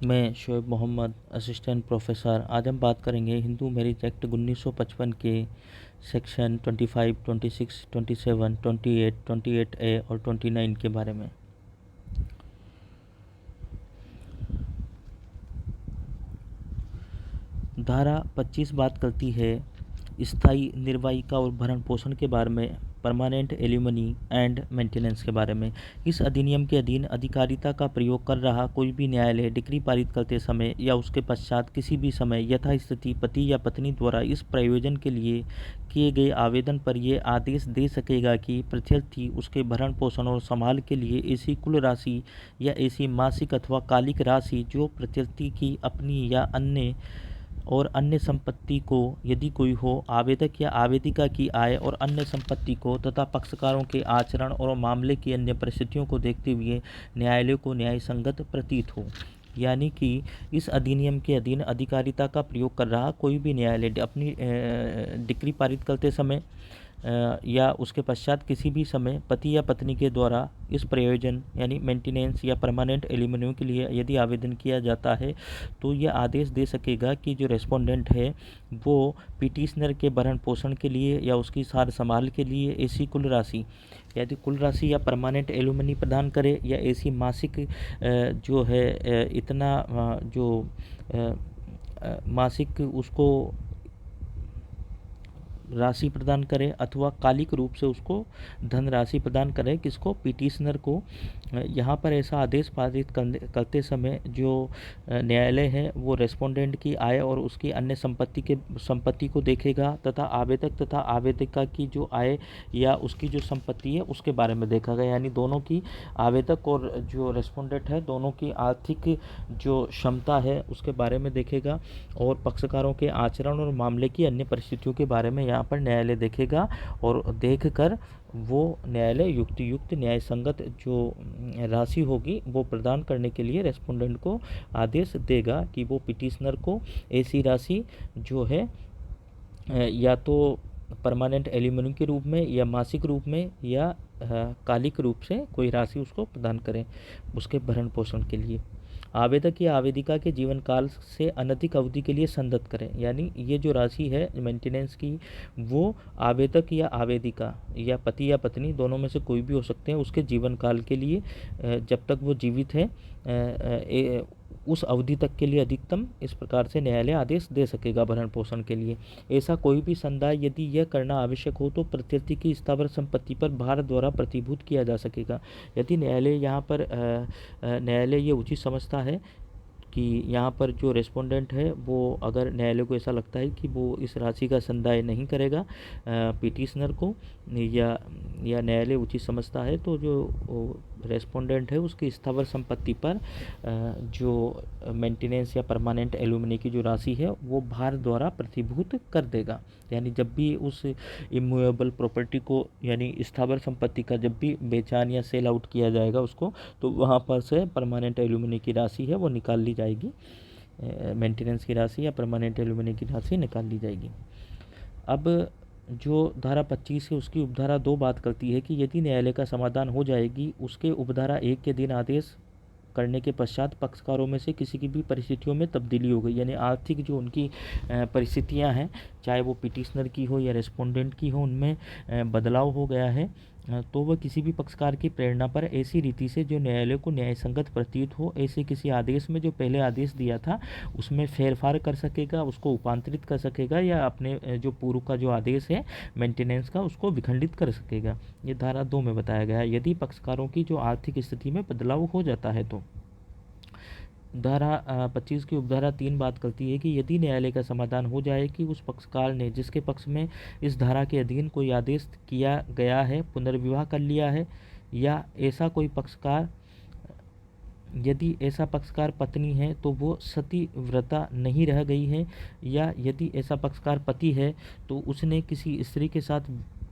मैं Shoaib Mohammad, assistant professor. आज हम बात करेंगे हिंदू मैरिज एक्ट 1955 के सेक्शन 25, 26, 27, 28, 28A और 29 के बारे में। धारा 25 बात करती है स्थायी निर्वाहिका और भरण पोषण के बारे में, परमानेंट एलिमनी एंड मेंटेनेंस के बारे में। इस अधिनियम के अधीन अधिकारिता का प्रयोग कर रहा कोई भी न्यायालय डिक्री पारित करते समय या उसके पश्चात किसी भी समय यथास्थिति पति या पत्नी द्वारा इस प्रयोजन के लिए किए गए आवेदन पर यह आदेश दे सकेगा कि प्रत्यर्थी उसके भरण पोषण और संभाल के लिए ऐसी कुल राशि या ऐसी मासिक अथवा कालिक राशि जो प्रत्यर्थी की अपनी या अन्य संपत्ति को यदि कोई हो, आवेदक या आवेदिका की आय और अन्य संपत्ति को तथा पक्षकारों के आचरण और मामले की अन्य परिस्थितियों को देखते हुए न्यायालय को न्याय संगत प्रतीत हो। यानी कि इस अधिनियम के अधीन अधिकारिता का प्रयोग कर रहा कोई भी न्यायालय अपनी डिक्री पारित करते समय या उसके पश्चात किसी भी समय पति या पत्नी के द्वारा इस प्रयोजन यानी मेंटेनेंस या परमानेंट एलिमनी के लिए यदि आवेदन किया जाता है तो यह आदेश दे सकेगा कि जो रेस्पोंडेंट है वो पिटिशनर के भरण पोषण के लिए या उसकी सार संभाल के लिए ऐसी कुल राशि यदि कुल राशि या परमानेंट एलिमनी प्रदान करे या ऐसी मासिक जो है इतना जो मासिक उसको राशि प्रदान करे अथवा कालिक रूप से उसको धनराशि प्रदान करे किसको, पिटिशनर को। यहाँ पर ऐसा आदेश पारित करते समय जो न्यायालय है वो रेस्पोंडेंट की आय और उसकी अन्य संपत्ति को देखेगा तथा आवेदक तथा आवेदिका की जो आय या उसकी जो संपत्ति है उसके बारे में देखा गया। यानी दोनों की, आवेदक और जो रेस्पोंडेंट है, दोनों की आर्थिक जो क्षमता है उसके बारे में देखेगा और पक्षकारों के आचरण और मामले की अन्य परिस्थितियों के बारे में यहाँ पर न्यायालय देखेगा और देखकर वो न्यायालय युक्त न्याय संगत जो राशि होगी वो प्रदान करने के लिए रेस्पोंडेंट को आदेश देगा कि वो पिटिशनर को ऐसी राशि जो है या तो परमानेंट एलिमनी के रूप में या मासिक रूप में या कालिक रूप से कोई राशि उसको प्रदान करें उसके भरण पोषण के लिए। आवेदक या आवेदिका के जीवन काल से अनधिक अवधि के लिए संदत करें। यानी ये जो राशि है मेंटेनेंस की वो आवेदक या आवेदिका या पति या पत्नी दोनों में से कोई भी हो सकते हैं उसके जीवन काल के लिए जब तक वो जीवित है उस अवधि तक के लिए अधिकतम इस प्रकार से न्यायालय आदेश दे सकेगा भरण पोषण के लिए। ऐसा कोई भी संदाय यदि यह करना आवश्यक हो तो प्रत्यर्थी की स्थावर संपत्ति पर भार द्वारा प्रतिभूत किया जा सकेगा। यदि न्यायालय यहाँ पर न्यायालय ये उचित समझता है कि यहाँ पर जो रेस्पोंडेंट है वो अगर न्यायालय को ऐसा लगता है कि वो इस राशि का संदाय नहीं करेगा पिटिशनर को या न्यायालय उचित समझता है तो जो रेस्पोंडेंट है उसकी स्थावर संपत्ति पर जो मेंटेनेंस या परमानेंट एलिमनी की जो राशि है वो भार द्वारा प्रतिभूत कर देगा। यानी जब भी उस इमूवेबल प्रॉपर्टी को यानी स्थावर संपत्ति का जब भी बेचान या सेल आउट किया जाएगा उसको तो वहाँ पर से परमानेंट एलिमनी की राशि है वो निकाल ली जाएगी, मेंटेनेंस की राशि या परमानेंट एलिमनी की राशि निकाल ली जाएगी। अब जो धारा 25 है उसकी उपधारा 2 बात करती है कि यदि न्यायालय का समाधान हो जाएगी उसके उपधारा 1 के दिन आदेश करने के पश्चात पक्षकारों में से किसी की भी परिस्थितियों में तब्दीली हो गई यानी आर्थिक जो उनकी परिस्थितियां हैं चाहे वो पिटिशनर की हो या रेस्पोंडेंट की हो उनमें बदलाव हो गया है तो वह किसी भी पक्षकार की प्रेरणा पर ऐसी रीति से जो न्यायालय को न्याय संगत प्रतीत हो ऐसे किसी आदेश में जो पहले आदेश दिया था उसमें फेरफार कर सकेगा, उसको उपांतरित कर सकेगा या अपने जो पूर्व का जो आदेश है मेंटेनेंस का उसको विखंडित कर सकेगा। ये धारा 2 में बताया गया है यदि पक्षकारों की जो आर्थिक स्थिति में बदलाव हो जाता है तो। धारा 25 की उपधारा 3 बात करती है कि यदि न्यायालय का समाधान हो जाए कि उस पक्षकार ने जिसके पक्ष में इस धारा के अधीन कोई आदेश किया गया है पुनर्विवाह कर लिया है या ऐसा कोई पक्षकार यदि ऐसा पक्षकार पत्नी है तो वो सती व्रता नहीं रह गई है या यदि ऐसा पक्षकार पति है तो उसने किसी स्त्री के साथ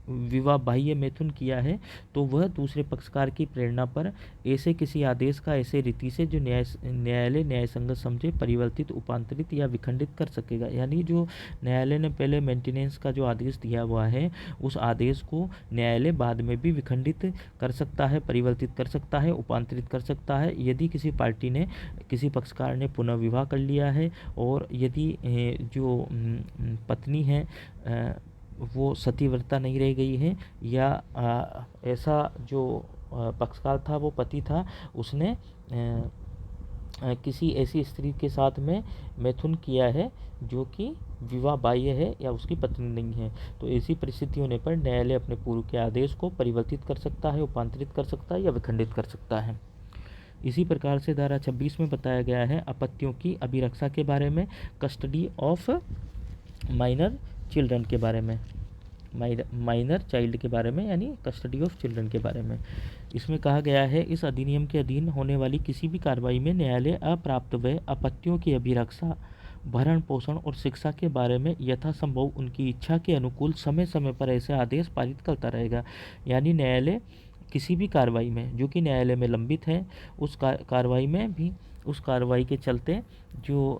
विवाह बाह्य मैथुन किया है तो वह दूसरे पक्षकार की प्रेरणा पर ऐसे किसी आदेश का ऐसे रीति से जो न्यायालय न्यायसंगत समझे परिवर्तित, उपांतरित या विखंडित कर सकेगा। यानी जो न्यायालय ने पहले मेंटेनेंस का जो आदेश दिया हुआ है उस आदेश को न्यायालय बाद में भी विखंडित कर सकता है, परिवर्तित कर सकता है, उपांतरित कर सकता है। यदि किसी पार्टी ने, किसी पक्षकार ने पुनः विवाह कर लिया है और यदि जो पत्नी है वो सतीव्रता नहीं रह गई है या ऐसा जो पक्षकार था वो पति था, उसने किसी ऐसी स्त्री के साथ में मैथुन किया है जो कि विवाह बाह्य है या उसकी पत्नी नहीं है, तो ऐसी परिस्थिति होने पर न्यायालय अपने पूर्व के आदेश को परिवर्तित कर सकता है, उपांतरित कर सकता है या विखंडित कर सकता है। इसी प्रकार से धारा 26 में बताया गया है अपत्यों की अभिरक्षा के बारे में, कस्टडी ऑफ माइनर चिल्ड्रन के बारे में, माइनर चाइल्ड के बारे में, यानी कस्टडी ऑफ चिल्ड्रन के बारे में। इसमें कहा गया है इस अधिनियम के अधीन होने वाली किसी भी कार्रवाई में न्यायालय अप्राप्त व्यय अपत्यों की अभिरक्षा, भरण पोषण और शिक्षा के बारे में यथासंभव उनकी इच्छा के अनुकूल समय समय पर ऐसे आदेश पारित करता रहेगा। यानी न्यायालय किसी भी कार्रवाई में जो कि न्यायालय में लंबित है उस कार्रवाई में भी, उस कार्रवाई के चलते जो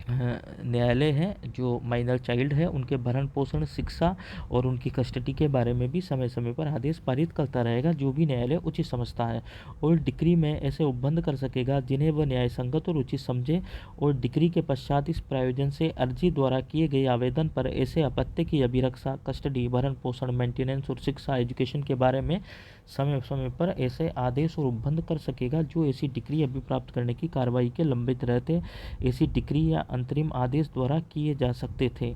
न्यायालय है जो माइनर चाइल्ड है उनके भरण पोषण, शिक्षा और उनकी कस्टडी के बारे में भी समय समय पर आदेश पारित करता रहेगा जो भी न्यायालय उचित समझता है, और डिक्री में ऐसे उपबंध कर सकेगा जिन्हें वह न्याय संगत और उचित समझे, और डिक्री के पश्चात इस प्रायोजन से अर्जी द्वारा किए गए आवेदन पर ऐसे अपत्य की अभिरक्षा, कस्टडी, भरण पोषण, मेंटेनेंस और शिक्षा, एजुकेशन के बारे में समय समय पर ऐसे आदेश और उपबंध कर सकेगा जो ऐसी डिक्री अभिप्राप्त करने की कार्रवाई के लंबित रहते ऐसी डिक्री या अंतरिम आदेश द्वारा किए जा सकते थे।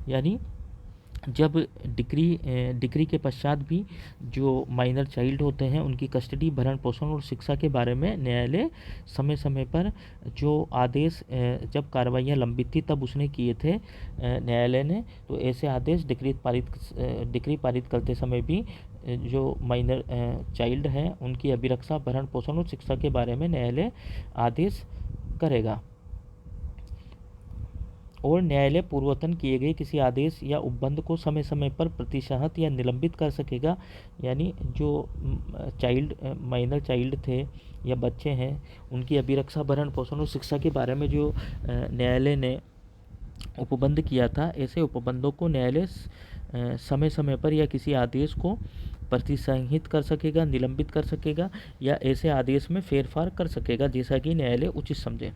यानी जब डिक्री के पश्चात भी जो माइनर चाइल्ड होते हैं उनकी कस्टडी, भरण पोषण और शिक्षा के बारे में न्यायालय समय समय पर जो आदेश, जब कार्रवाइयाँ लंबित थी तब उसने किए थे न्यायालय ने, तो ऐसे आदेश डिक्री पारित करते समय भी जो माइनर चाइल्ड हैं उनकी अभिरक्षा, भरण पोषण और शिक्षा के बारे में न्यायालय आदेश करेगा। और न्यायालय पूर्वतन किए गए किसी आदेश या उपबंध को समय समय पर प्रतिशत या निलंबित कर सकेगा। यानी जो चाइल्ड, माइनर चाइल्ड थे या बच्चे हैं उनकी अभिरक्षा, भरण पोषण और शिक्षा के बारे में जो न्यायालय ने उपबंध किया था, ऐसे उपबंधों को न्यायालय समय समय पर या किसी आदेश को प्रतिसंहित कर सकेगा, निलंबित कर सकेगा या ऐसे आदेश में फेरफार कर सकेगा जैसा कि न्यायालय उचित समझे।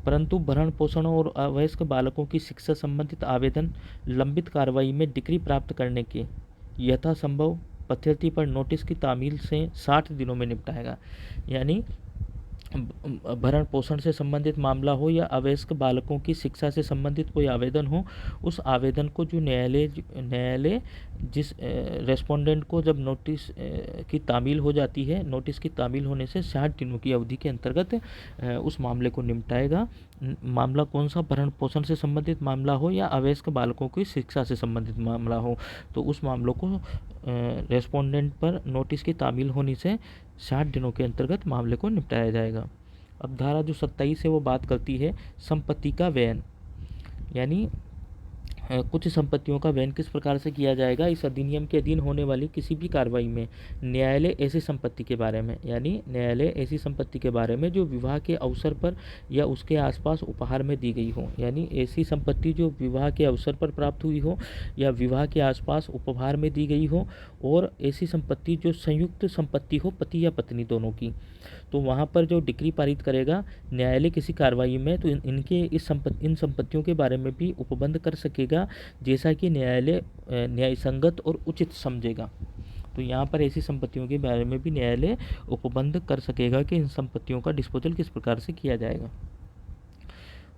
परंतु भरण पोषण और अवयस्क बालकों की शिक्षा संबंधित आवेदन लंबित कार्रवाई में डिक्री प्राप्त करने के यथासंभव पद्धति पर नोटिस की तामील से 60 दिनों में निपटाएगा। यानी भरण पोषण से संबंधित मामला हो या अवयस्क बालकों की शिक्षा से संबंधित कोई आवेदन हो, उस आवेदन को जो न्यायालय जिस रेस्पोंडेंट को जब नोटिस की तामील हो जाती है, नोटिस की तामील होने से 60 दिनों की अवधि के अंतर्गत उस मामले को निपटाएगा। मामला कौन सा, भरण पोषण से संबंधित मामला हो या अवयस्क बालकों की शिक्षा से संबंधित मामला हो, तो उस मामलों को रेस्पोंडेंट पर नोटिस की तामील होने से 60 दिनों के अंतर्गत मामले को निपटाया जाएगा। अब धारा जो 27 है वो बात करती है संपत्ति का व्ययन, यानी कुछ संपत्तियों का व्ययन किस प्रकार से किया जाएगा। इस अधिनियम के अधीन होने वाली किसी भी कार्रवाई में न्यायालय ऐसी संपत्ति के बारे में, यानी न्यायालय ऐसी संपत्ति के बारे में जो विवाह के अवसर पर या उसके आसपास उपहार में दी गई हो, यानी ऐसी संपत्ति जो विवाह के अवसर पर प्राप्त हुई हो या विवाह के आसपास उपहार में दी गई हो, और ऐसी संपत्ति जो संयुक्त संपत्ति हो पति या पत्नी दोनों की, तो वहाँ पर जो डिक्री पारित करेगा न्यायालय किसी कार्रवाई में, तो इन संपत्तियों के बारे में भी उपबंध कर सकेगा जैसा कि न्यायालय न्यायसंगत और उचित समझेगा। तो यहाँ पर ऐसी संपत्तियों के बारे में भी न्यायालय उपबंध कर सकेगा कि इन संपत्तियों का डिस्पोजल किस प्रकार से किया जाएगा।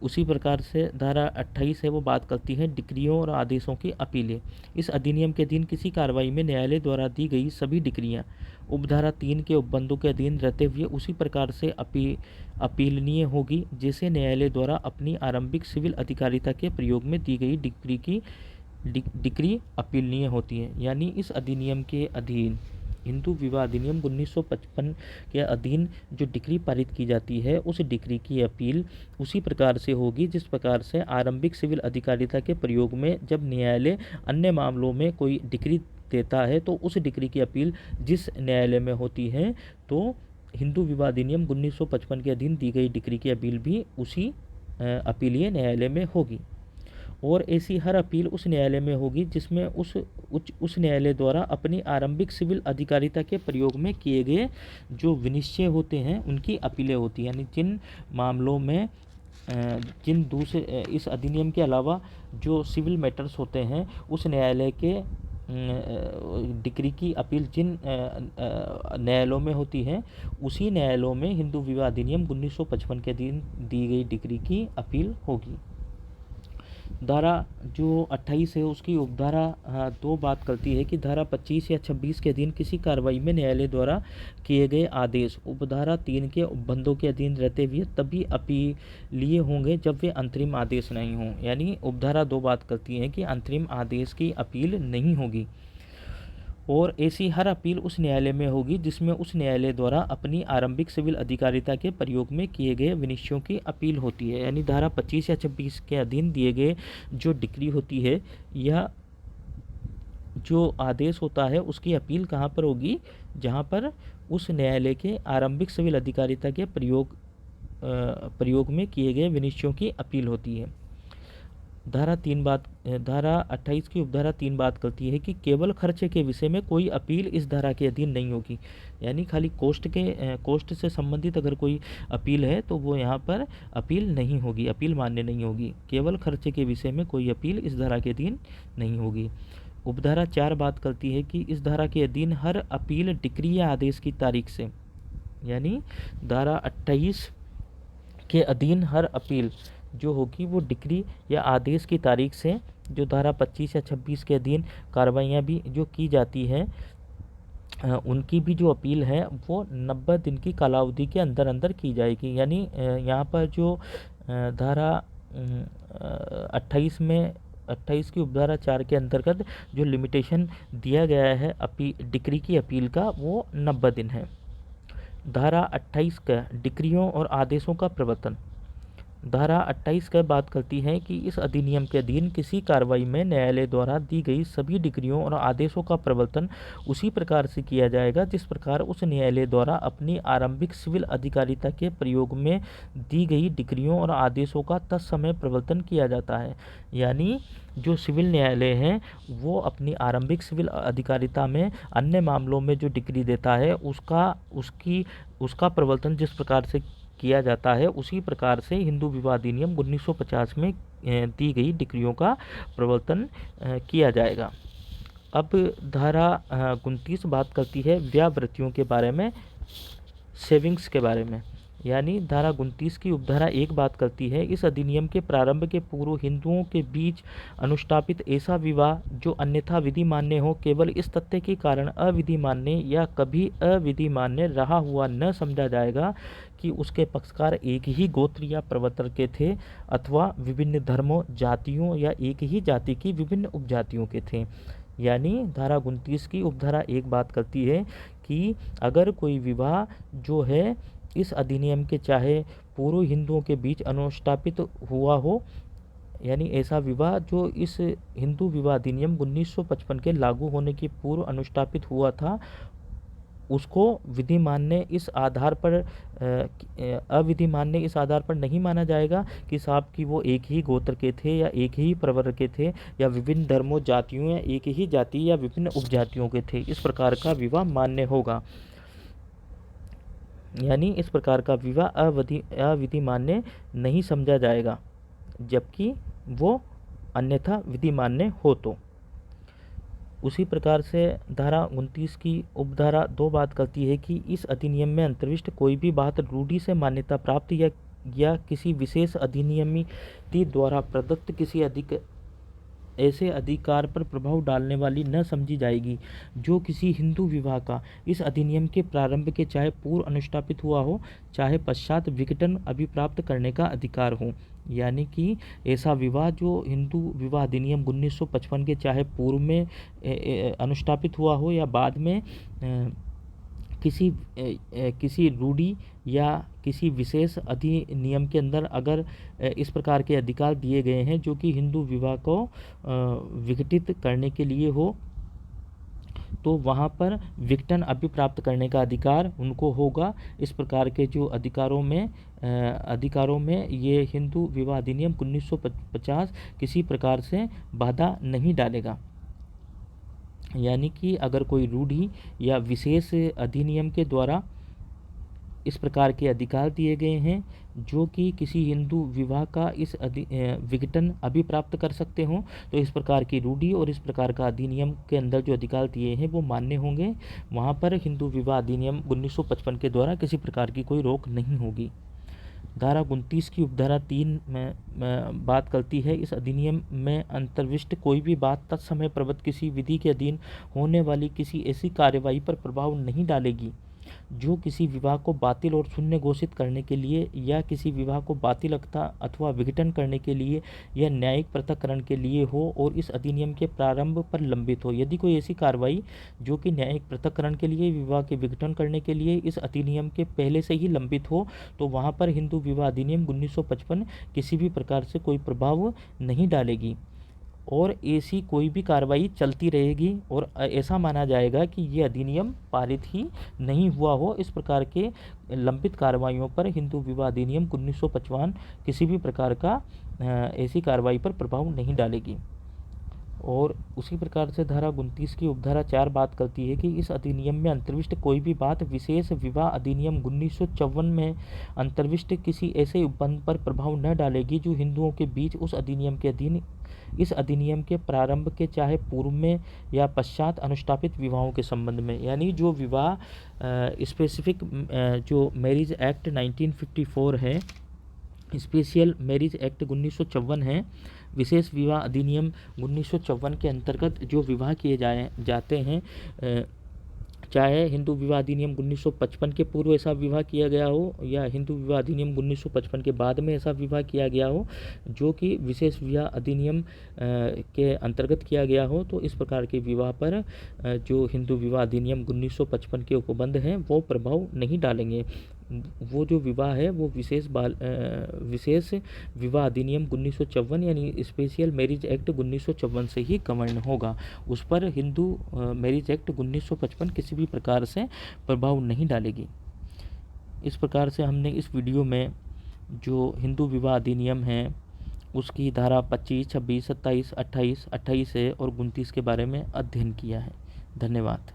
उसी प्रकार से धारा 28 है वो बात करती है डिक्रियों और आदेशों की अपीलें। इस अधिनियम के अधीन किसी कार्रवाई में न्यायालय द्वारा दी गई सभी डिक्रियाँ उपधारा 3 के उपबंधों के अधीन रहते हुए उसी प्रकार से अपीलनीय होगी जैसे न्यायालय द्वारा अपनी आरंभिक सिविल अधिकारिता के प्रयोग में दी गई डिक्री अपीलनीय होती है। यानी इस अधिनियम के अधीन हिंदू विवाह अधिनियम 1955 के अधीन जो डिक्री पारित की जाती है उस डिक्री की अपील उसी प्रकार से होगी जिस प्रकार से आरंभिक सिविल अधिकारिता के प्रयोग में जब न्यायालय अन्य मामलों में कोई डिक्री देता है तो उस डिक्री की अपील जिस न्यायालय में होती है, तो हिंदू विवाह अधिनियम 1955 के अधीन दी गई डिक्री की अपील भी उसी अपीलीय न्यायालय में होगी। और ऐसी हर अपील उस न्यायालय में होगी जिसमें उस न्यायालय द्वारा अपनी आरंभिक सिविल अधिकारिता के प्रयोग में किए गए जो विनिश्चय होते हैं उनकी अपीलें होती हैं। यानी जिन मामलों में जिन दूसरे इस अधिनियम के अलावा जो सिविल मैटर्स होते हैं उस न्यायालय के डिक्री की अपील जिन न्यायालयों में होती है उसी न्यायालयों में हिंदू विवाह अधिनियम 1955 के अधीन दी गई डिक्री की अपील होगी। धारा जो 28 है उसकी उपधारा 2 बात करती है कि धारा 25 या 26 के अधीन किसी कार्रवाई में न्यायालय द्वारा किए गए आदेश उपधारा 3 के उपबंधों के अधीन रहते हुए तभी अपीलीय होंगे जब वे अंतरिम आदेश नहीं हों। यानी उपधारा 2 बात करती है कि अंतरिम आदेश की अपील नहीं होगी। और ऐसी हर अपील उस न्यायालय में होगी जिसमें उस न्यायालय द्वारा अपनी आरंभिक सिविल अधिकारिता के प्रयोग में किए गए विनिश्चयों की अपील होती है। यानी धारा 25 या 26 के अधीन दिए गए जो डिक्री होती है या जो आदेश होता है उसकी अपील कहाँ पर होगी, जहाँ पर उस न्यायालय के आरंभिक सिविल अधिकारिता के प्रयोग में किए गए विनिश्चयों की अपील होती है। धारा 28 की उपधारा 3 बात करती है कि केवल खर्चे के विषय में कोई अपील इस धारा के अधीन नहीं होगी। यानी खाली कोष्ट से संबंधित अगर कोई अपील है तो वो यहाँ पर अपील नहीं होगी, अपील मान्य नहीं होगी। केवल खर्चे के विषय में कोई अपील इस धारा के अधीन नहीं होगी। उपधारा 4 बात करती है कि इस धारा के अधीन हर अपील डिक्री या आदेश की तारीख से, यानी धारा 28 के अधीन हर अपील जो होगी वो डिक्री या आदेश की तारीख से, जो धारा 25 या 26 के अधीन कार्रवाइयाँ भी जो की जाती है उनकी भी जो अपील है वो 90 दिन की कालावधि के अंदर अंदर की जाएगी। यानी यहाँ पर जो धारा 28 की उपधारा 4 के अंतर्गत जो लिमिटेशन दिया गया है डिक्री की अपील का वो 90 दिन है। धारा 28 का डिक्रियों और आदेशों का प्रवर्तन। धारा 28 का बात करती है कि इस अधिनियम के अधीन किसी कार्रवाई में न्यायालय द्वारा दी गई सभी डिक्रियों और आदेशों का प्रवर्तन उसी प्रकार से किया जाएगा जिस प्रकार उस न्यायालय द्वारा अपनी आरंभिक सिविल अधिकारिता के प्रयोग में दी गई डिक्रियों और आदेशों का तत्समय प्रवर्तन किया जाता है। यानी जो सिविल न्यायालय है वो अपनी आरंभिक सिविल अधिकारिता में अन्य मामलों में जो डिक्री देता है उसका प्रवर्तन जिस प्रकार से किया जाता है उसी प्रकार से हिंदू विवाह अधिनियम 1950 में दी गई डिक्रियों का प्रवर्तन किया जाएगा। अब धारा 29 बात करती है व्यावृत्तियों के बारे में, सेविंग्स के बारे में। यानी धारा 29 की उपधारा 1 बात करती है इस अधिनियम के प्रारंभ के पूर्व हिंदुओं के बीच अनुष्ठापित ऐसा विवाह जो अन्यथा विधि मान्य हो केवल इस तथ्य के कारण अविधि मान्य या कभी अविधि मान्य रहा हुआ न समझा जाएगा कि उसके पक्षकार एक ही गोत्र या प्रवर्तक के थे अथवा विभिन्न धर्मों, जातियों या एक ही जाति की विभिन्न उपजातियों के थे। यानी धारा 29 की उपधारा 1 बात करती है कि अगर कोई विवाह जो है इस अधिनियम के चाहे पूर्व हिंदुओं के बीच अनुष्ठापित हुआ हो, यानी ऐसा विवाह जो इस हिंदू विवाह अधिनियम 1955 के लागू होने के पूर्व अनुष्ठापित हुआ था, उसको विधि मान्य इस आधार पर अविधि मान्य इस आधार पर नहीं माना जाएगा कि साहब कि वो एक ही गोत्र के थे या एक ही प्रवर्ग के थे या विभिन्न धर्मों, जातियों या एक ही जाति या विभिन्न उपजातियों के थे। इस प्रकार का विवाह मान्य होगा। यानी इस प्रकार का विवाह अविधि मान्य नहीं समझा जाएगा जबकि वो अन्यथा विधि मान्य हो तो। उसी प्रकार से धारा 29 की उपधारा 2 बात करती है कि इस अधिनियम में अंतर्विष्ट कोई भी बात रूढ़ि से मान्यता प्राप्त या किसी विशेष अधिनियमित द्वारा प्रदत्त किसी ऐसे अधिकार पर प्रभाव डालने वाली न समझी जाएगी जो किसी हिंदू विवाह का इस अधिनियम के प्रारंभ के चाहे पूर्व अनुष्ठापित हुआ हो, चाहे पश्चात विघटन अभिप्राप्त करने का अधिकार हो। यानी कि ऐसा विवाह जो हिंदू विवाह अधिनियम 1955 के चाहे पूर्व में अनुष्ठापित हुआ हो या बाद में किसी रूढ़ि या किसी विशेष अधिनियम के अंदर अगर इस प्रकार के अधिकार दिए गए हैं जो कि हिंदू विवाह को विघटित करने के लिए हो, तो वहाँ पर विघटन अभिप्राप्त करने का अधिकार उनको होगा। इस प्रकार के जो अधिकारों में ये हिंदू विवाह अधिनियम 1950 किसी प्रकार से बाधा नहीं डालेगा। यानी कि अगर कोई रूढ़ि या विशेष अधिनियम के द्वारा इस प्रकार के अधिकार दिए गए हैं जो कि किसी हिंदू विवाह का इस विघटन अभिप्राप्त कर सकते हों, तो इस प्रकार की रूढ़ि और इस प्रकार का अधिनियम के अंदर जो अधिकार दिए हैं वो मान्य होंगे। वहाँ पर हिंदू विवाह अधिनियम 1955 के द्वारा किसी प्रकार की कोई रोक नहीं होगी। धारा 29 की उपधारा 3 में बात करती है, इस अधिनियम में अंतर्विष्ट कोई भी बात तत्समय प्रबद्ध किसी विधि के अधीन होने वाली किसी ऐसी कार्यवाही पर प्रभाव नहीं डालेगी जो किसी विवाह को बातिल और शून्य घोषित करने के लिए या किसी विवाह को बातिल अथवा विघटन करने के लिए या न्यायिक पृथक्करण के लिए हो और इस अधिनियम के प्रारंभ पर लंबित हो। यदि कोई ऐसी कार्रवाई जो कि न्यायिक पृथक्करण के लिए, विवाह के विघटन करने के लिए इस अधिनियम के पहले से ही लंबित हो, तो वहाँ पर हिंदू विवाह अधिनियम 1955 किसी भी प्रकार से कोई प्रभाव नहीं डालेगी और ऐसी कोई भी कार्रवाई चलती रहेगी और ऐसा माना जाएगा कि ये अधिनियम पारित ही नहीं हुआ हो। इस प्रकार के लंबित कार्रवाइयों पर हिंदू विवाह अधिनियम 1955 किसी भी प्रकार का ऐसी कार्रवाई पर प्रभाव नहीं डालेगी। और उसी प्रकार से धारा 29 की उपधारा 4 बात करती है कि इस अधिनियम में अंतर्विष्ट कोई भी बात विशेष विवाह अधिनियम 1954 में अंतर्विष्ट किसी ऐसे उपबंध पर प्रभाव न डालेगी जो हिंदुओं के बीच उस अधिनियम के अधीन इस अधिनियम के प्रारंभ के चाहे पूर्व में या पश्चात अनुष्ठापित विवाहों के संबंध में। यानी जो विवाह स्पेसिफिक जो मैरिज एक्ट 1954 है, स्पेशल मैरिज एक्ट 1954 है, विशेष विवाह अधिनियम 1954 के अंतर्गत जो विवाह किए जाते हैं, चाहे हिंदू विवाह अधिनियम 1955 के पूर्व ऐसा विवाह किया गया हो या हिंदू विवाह अधिनियम 1955 के बाद में ऐसा विवाह किया गया हो जो कि विशेष विवाह अधिनियम के अंतर्गत किया गया हो, तो इस प्रकार के विवाह पर जो हिंदू विवाह अधिनियम 1955 के उपबंध हैं वो प्रभाव नहीं डालेंगे। वो जो विवाह है वो विशेष विवाह अधिनियम 1954 यानी स्पेशल मैरिज एक्ट 1954 से ही गवर्न होगा। उस पर हिंदू मैरिज एक्ट 1955 किसी भी प्रकार से प्रभाव नहीं डालेगी। इस प्रकार से हमने इस वीडियो में जो हिंदू विवाह अधिनियम है उसकी धारा 25, 26, 27, 28 है और 29 के बारे में अध्ययन किया है। धन्यवाद।